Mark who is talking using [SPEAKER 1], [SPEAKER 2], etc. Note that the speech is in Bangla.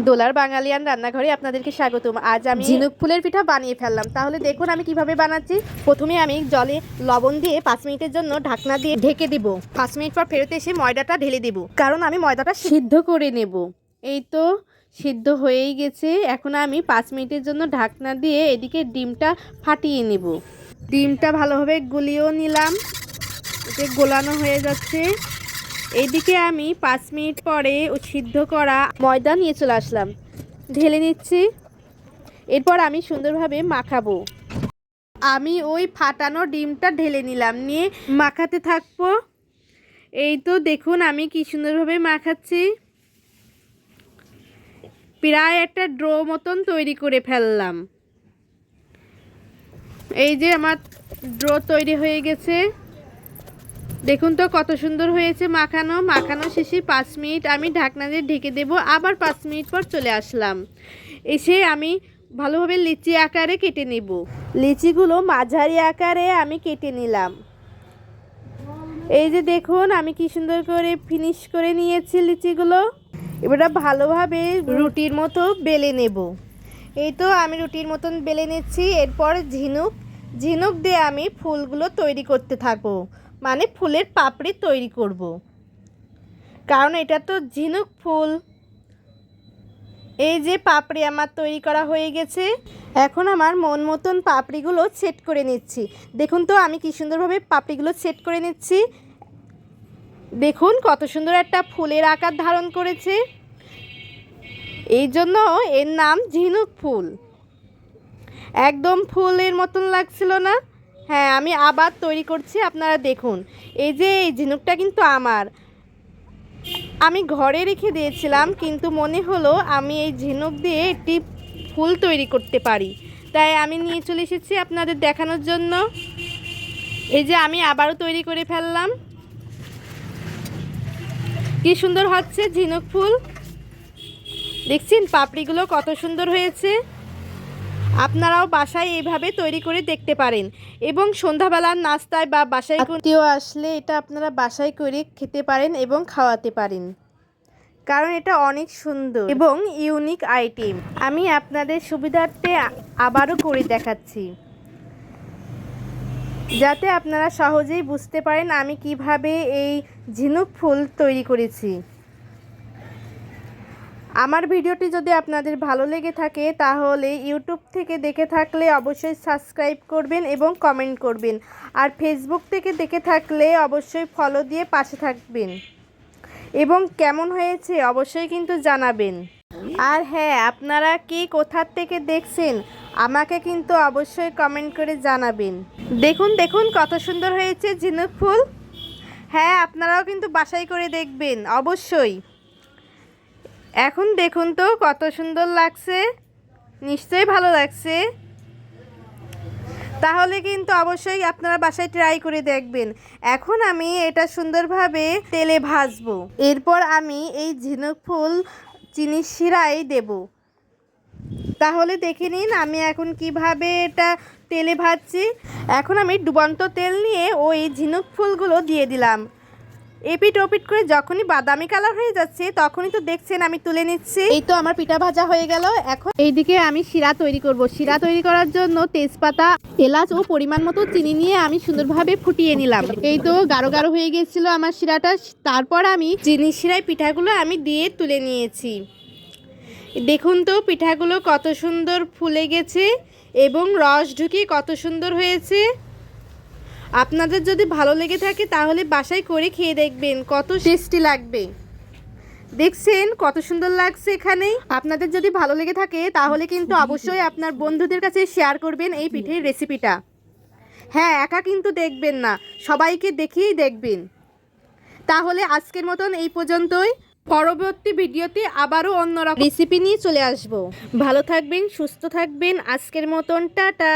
[SPEAKER 1] দোলার বাঙালিয়ান রান্নাঘরে আপনাদেরকে স্বাগতম। আজ আমি ঝিনুক ফুলের পিঠা বানিয়ে ফেললাম। তাহলে দেখুন আমি কিভাবে বানাচ্ছি। প্রথমে আমি জলে লবণ দিয়ে 5 মিনিটের জন্য ঢাকনা দিয়ে ঢেকে দিব। 5 মিনিট পর ফেরত এসে ময়দাটা ঢেলে দেব, কারণ আমি ময়দাটা সিদ্ধ করে নেব। এই তো সিদ্ধ হয়েই গেছে। এখন আমি 5 মিনিটের জন্য ঢাকনা দিয়ে এদিকে ডিমটা ফাটিয়ে নেব। ডিমটা ভালোভাবে গুলিয়েও নিলাম, এতে গোলানো হয়ে যাচ্ছে। এইদিকে আমি 5 মিনিট পরে সিদ্ধ করা ময়দা নিয়ে চলে আসলাম, ঢেলে নিচ্ছি। এরপর আমি সুন্দরভাবে মাখাবো। আমি ওই ফাটানো ডিমটা ঢেলে নিলাম, নিয়ে মাখাতে থাকবো। এই তো দেখুন আমি কি সুন্দরভাবে মাখাচ্ছি। প্রায় একটা ড্রো মতন তৈরি করে ফেললাম। এই যে আমার ড্রো তৈরি হয়ে গেছে। দেখুন তো কত সুন্দর হয়েছে। মাখানো শেষে 5 মিনিট আমি ঢাকনা দিয়ে ঢেকে দেব। আবার 5 মিনিট পর চলে আসলাম, এসে আমি ভালোভাবে লিচি আকারে কেটে নেব। লিচিগুলো মাঝারি আকারে আমি কেটে নিলাম। এই যে দেখুন আমি কি সুন্দর করে ফিনিশ করে নিয়েছি লিচিগুলো। এবার ভালোভাবে রুটির মতো বেলে নেব। এই তো আমি রুটির মতন বেলে নিচ্ছি। এরপর ঝিনুক দিয়ে আমি ফুলগুলো তৈরি করতে থাকবো, মানে ফুলের পাপড়ি তৈরি করব, কারণ এটা তো ঝিনুক ফুল। এই যে পাপড়ি আমার তৈরি করা হয়ে গেছে। এখন আমার মন মতন পাপড়িগুলো সেট করে নিচ্ছি। দেখুন তো আমি কি সুন্দরভাবে পাপড়িগুলো সেট করে নিচ্ছি। দেখুন কত সুন্দর একটা ফুলের আকার ধারণ করেছে। এই জন্য এর নাম ঝিনুক ফুল। একদম ফুলের মতন লাগছিল না? হ্যাঁ, আমি আবার তৈরি করছি, আপনারা দেখুন। এই যে এই ঝিনুকটা কিন্তু আমি ঘরে রেখে দিয়েছিলাম, কিন্তু মনে হলো আমি এই ঝিনুক দিয়ে একটি ফুল তৈরি করতে পারি, তাই আমি নিয়ে চলে এসেছি আপনাদের দেখানোর জন্য। এই যে আমি আবারও তৈরি করে ফেললাম। কি সুন্দর হচ্ছে ঝিনুক ফুল। দেখছেন পাপড়িগুলো কত সুন্দর হয়েছে। আপনারাও বাসায় এইভাবে তৈরি করে দেখতে পারেন, এবং সন্ধ্যাবেলার নাস্তায় বা বাসায় আত্মীয় আসলে এটা আপনারা বাসায় করে খেতে পারেন এবং খাওয়াতে পারেন, কারণ এটা অনেক সুন্দর এবং ইউনিক আইটেম। আমি আপনাদের সুবিধার্থে আবারও করে দেখাচ্ছি, যাতে আপনারা সহজেই বুঝতে পারেন আমি কিভাবে এই ঝিনুক ফুল তৈরি করেছি। আমার ভিডিওটি যদি আপনাদের ভালো লেগে থাকে তাহলে ইউটিউব থেকে দেখে থাকলে অবশ্যই সাবস্ক্রাইব করবেন এবং কমেন্ট করবেন, আর ফেসবুক থেকে দেখে থাকলে অবশ্যই ফলো দিয়ে পাশে থাকবেন, এবং কেমন হয়েছে অবশ্যই কিন্তু জানাবেন। আর হ্যাঁ, আপনারা কে কোথা থেকে দেখছেন আমাকে কিন্তু অবশ্যই কমেন্ট করে জানাবেন। দেখুন দেখুন কত সুন্দর হয়েছে ঝিনুক ফুল। হ্যাঁ, আপনারাও কিন্তু বাসায় করে দেখবেন অবশ্যই। এখন দেখুন তো কত সুন্দর লাগছে, নিশ্চয়ই ভালো লাগছে। তাহলে কিন্তু অবশ্যই আপনারা বাসায় ট্রাই করে দেখবেন। এখন আমি এটা সুন্দরভাবে তেলে ভাজবো। এরপর আমি এই ঝিনুক ফুল চিনির শিরায় দেব। তাহলে দেখে নিন আমি এখন কিভাবে এটা তেলে ভাজছি। এখন আমি ডুবন্ত তেল নিয়ে ওই ঝিনুক ফুলগুলো দিয়ে দিলাম। এপিট ওপিট করে যখনই বাদামি কালার হয়ে যাচ্ছে তখনই তো দেখছেন আমি তুলে নিচ্ছি। এই তো আমার পিঠা ভাজা হয়ে গেল। এখন এইদিকে আমি শিরা তৈরি করব। শিরা তৈরি করার জন্য তেজপাতা, এলাচ ও পরিমাণ মতো চিনি নিয়ে আমি সুন্দরভাবে ফুটিয়ে নিলাম। এই তো গাঢ় গাঢ় হয়ে গেছিল আমার শিরাটা। তারপর আমি চিনির শিরায় পিঠাগুলো আমি দিয়ে তুলে নিয়েছি। দেখুন তো পিঠাগুলো কত সুন্দর ফুলে গেছে এবং রস ঢুকে কত সুন্দর হয়েছে। আপনাদের যদি ভালো লেগে থাকে তাহলে বাসায় করে খেয়ে দেখবেন, কত টেস্টি লাগবে। দেখছেন কত সুন্দর লাগছে এখানে। আপনাদের যদি ভালো লেগে থাকে তাহলে কিন্তু অবশ্যই আপনার বন্ধুদের কাছে শেয়ার করবেন এই পিঠের রেসিপিটা। হ্যাঁ, একা কিন্তু দেখবেন না, সবাইকে দেখিয়েই দেখবেন। তাহলে আজকের মতন এই পর্যন্তই। পরবর্তী ভিডিওতে আবারও অন্যরকম রেসিপি নিয়ে চলে আসব। ভালো থাকবেন, সুস্থ থাকবেন। আজকের মতন টাটা।